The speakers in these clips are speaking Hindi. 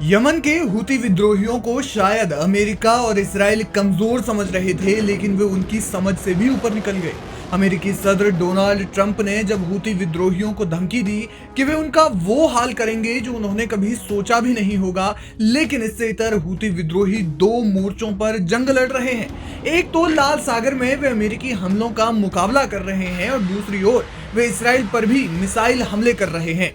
यमन के हूती विद्रोहियों को शायद अमेरिका और इसराइल कमजोर समझ रहे थे, लेकिन वे उनकी समझ से भी ऊपर निकल गए। अमेरिकी सदर डोनाल्ड ट्रंप ने जब हूती विद्रोहियों को धमकी दी कि वे उनका वो हाल करेंगे जो उन्होंने कभी सोचा भी नहीं होगा, लेकिन इससे इतर हूती विद्रोही दो मोर्चों पर जंग लड़ रहे हैं। एक तो लाल सागर में वे अमेरिकी हमलों का मुकाबला कर रहे हैं और दूसरी ओर वे इसराइल पर भी मिसाइल हमले कर रहे हैं।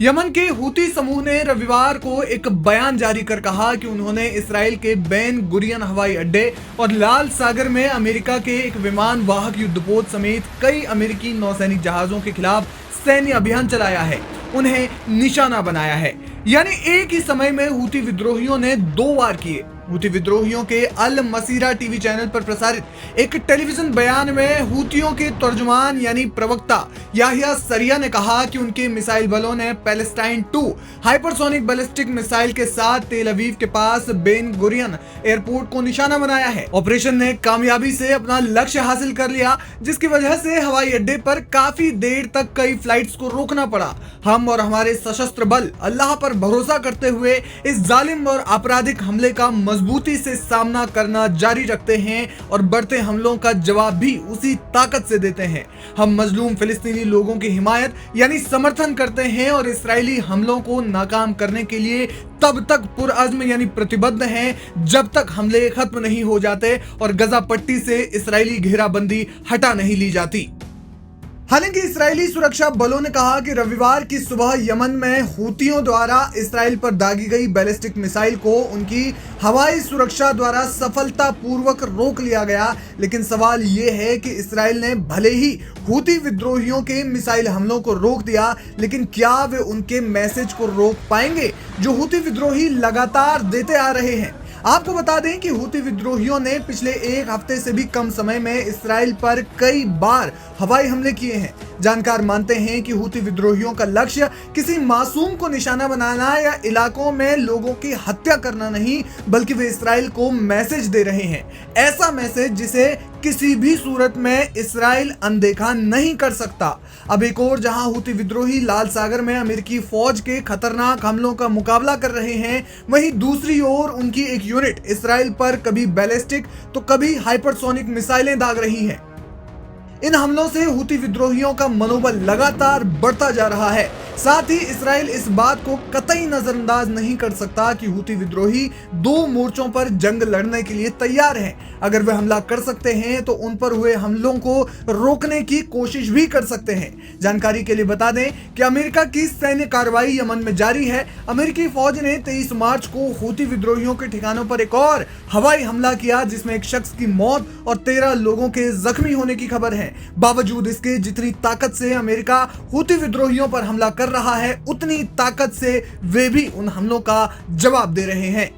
यमन के हूती समूह ने रविवार को एक बयान जारी कर कहा कि उन्होंने इसराइल के बेन गुरियन हवाई अड्डे और लाल सागर में अमेरिका के एक विमान वाहक युद्धपोत समेत कई अमेरिकी नौसैनिक जहाजों के खिलाफ सैन्य अभियान चलाया है, उन्हें निशाना बनाया है। यानी एक ही समय में हूती विद्रोहियों ने 2 वार किए। हूती विद्रोहियों के अल मसीरा टीवी चैनल पर प्रसारित एक टेलीविजन बयान में हूतियों के तर्जुमान यानी प्रवक्ता याहिया सरिया ने कहा कि उनके मिसाइल बलों ने पैलेस्टाइन 2 हाइपरसोनिक बैलिस्टिक मिसाइल के साथ तेल अवीव के पास बेन गुरियन एयरपोर्ट को निशाना बनाया है। ऑपरेशन ने कामयाबी से अपना लक्ष्य हासिल कर लिया, जिसकी वजह से हवाई अड्डे पर काफी देर तक कई फ्लाइट्स को रोकना पड़ा। हम और हमारे सशस्त्र बल अल्लाह पर भरोसा करते हुए इस जालिम और आपराधिक हमले का मजबूती से सामना करना जारी रखते हैं और बढ़ते हमलों का जवाब भी उसी ताकत से देते हैं। हम मजलूम फिलिस्तीनी लोगों की हिमायत यानी समर्थन करते हैं और इस्राएली हमलों को नाकाम करने के लिए तब तक पुरअज़्म यानी प्रतिबद्ध हैं जब तक हमले खत्म नहीं हो जाते और गजा पट्टी से इस्राएली घेराबंदी हटा नहीं ली जाती। हालांकि इस्राएली सुरक्षा बलों ने कहा कि रविवार की सुबह यमन में हूतियों द्वारा इस्राएल पर दागी गई बैलिस्टिक मिसाइल को उनकी हवाई सुरक्षा द्वारा सफलतापूर्वक रोक लिया गया। लेकिन सवाल ये है कि इस्राएल ने भले ही हूती विद्रोहियों के मिसाइल हमलों को रोक दिया, लेकिन क्या वे उनके मैसेज को रोक पाएंगे जो हूती विद्रोही लगातार देते आ रहे हैं। आपको बता दें कि हूती विद्रोहियों ने पिछले 1 हफ्ते से भी कम समय में इस्राएल पर कई बार हवाई हमले किए हैं। जानकार मानते हैं कि हूती विद्रोहियों का लक्ष्य किसी मासूम को निशाना बनाना या इलाकों में लोगों की हत्या करना नहीं, बल्कि वे इस्राएल को मैसेज दे रहे हैं, ऐसा मैसेज जिसे किसी भी सूरत में इस्राएल अनदेखा नहीं कर सकता। अब एक और जहां हूती विद्रोही लाल सागर में अमेरिकी फौज के खतरनाक हमलों का मुकाबला कर रहे हैं, वहीं दूसरी ओर उनकी एक यूनिट इस्राएल पर कभी बैलिस्टिक तो कभी हाइपरसोनिक मिसाइलें दाग रही हैं। इन हमलों से हूती विद्रोहियों का मनोबल लगातार बढ़ता जा रहा है। साथ ही इस्राएल इस बात को कतई नजरअंदाज नहीं कर सकता कि हूती विद्रोही 2 मोर्चों पर जंग लड़ने के लिए तैयार हैं। अगर वे हमला कर सकते हैं तो उन पर हुए हमलों को रोकने की कोशिश भी कर सकते हैं। जानकारी के लिए बता दें कि अमेरिका की सैन्य कार्रवाई यमन में जारी है। अमेरिकी फौज ने 23 मार्च को हूती विद्रोहियों के ठिकानों पर एक और हवाई हमला किया, जिसमें एक शख्स की मौत और 13 लोगों के जख्मी होने की खबर है। बावजूद इसके जितनी ताकत से अमेरिका हूती विद्रोहियों पर हमला कर रहा है, उतनी ताकत से वे भी उन हमलों का जवाब दे रहे हैं।